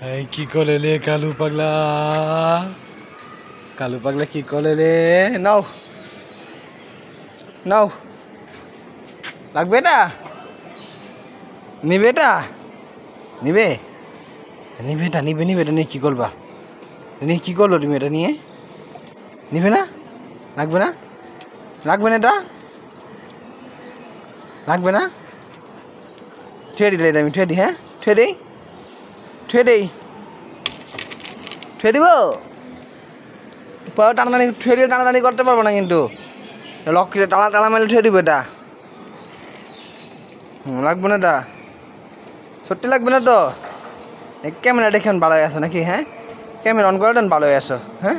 এই কি করে রে কালু পাগলা, কালু পাগলা কি করে রে? নাও নাও, লাগবে এটা? নিবে এটা? নিবে নিবে এটা? নিবে নিবে এটা নিয়ে কি করবা? নিয়ে কি করলো তুমি এটা নিয়ে? নিবে না? লাগবে না? লাগবে না এটা? লাগবে না? ঠেয়ে দিলে এটা আমি ঠেয়ে দিই। হ্যাঁ ঠেয়ে দিই, ঠেয়ে দিই, ঠেয়ে দিব। পরে টানাটানি ঠেয়ে দিলে টানাটানি করতে পারবো না কিন্তু। লক্ষ্মী টালা টালা মেলে ঠেয়ে দিব এটা। লাগবে না এটা? সত্যি লাগবে না তো? ক্যামেরা দেখেন ভালোই আছে নাকি? হ্যাঁ ক্যামেরা অন করে দেন, ভালোই আছো? হ্যাঁ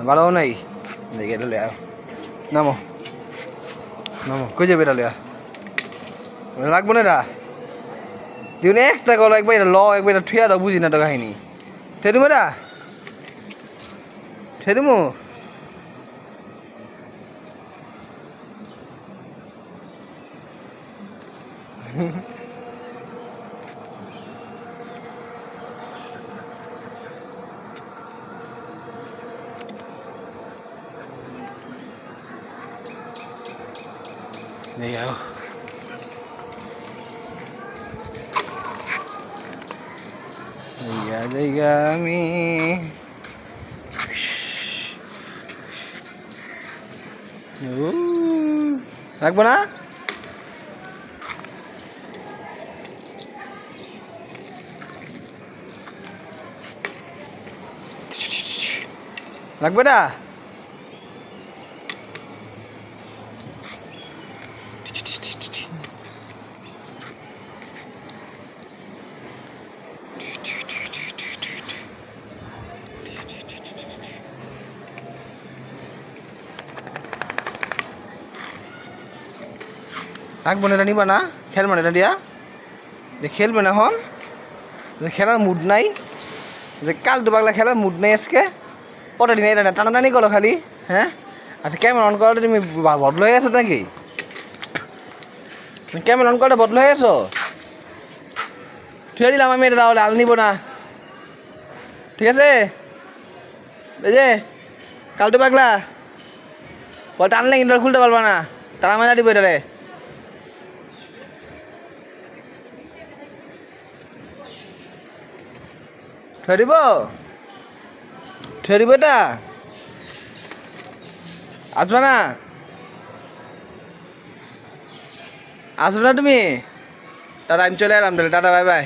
ভালোও নাই দেখি এটা লিয়া। নামো নামো, কই যাবে এটা লিয়া? লাগবে না এটা? দিন একটা গলো একবার এটা ল, একবার এটা ঠুয়া দাও, বুঝি না তো কাহিনি। ঠেয়ে দিব এটা? ঠেয়ে দিব? Iya. Iya juga mi. লাগবে না? লাগবে না? লাগবে না? এটা নিবা না? খেলবে না এটা দিয়া? খেলবে না এখন? খেলার মুড নাই, যে কালু পাগলা খেলার মুড নেই আজকে। কটা দিন এটা টানাটানি করো খালি। হ্যাঁ আচ্ছা, ক্যামেরা অন করাটা তুমি বদল হয়ে গেছো নাকি? ক্যামেরা অন করাটা বদল হয়ে গেছো? ঠেয়ে দিলাম আমি এটা, তাহলে আল নিব না, ঠিক আছে? এই যে কালু পাগলা, বল টানলে কিন্তু খুলতে পারবা না, তারা মেলা দিব এটারে। ঠেয়ে দিব? ঠেয়ে দিব এটা? আসবে না? আসবে না তুমি? টাটা, আমি চলে এলাম তাহলে, টাটা, বাই বাই।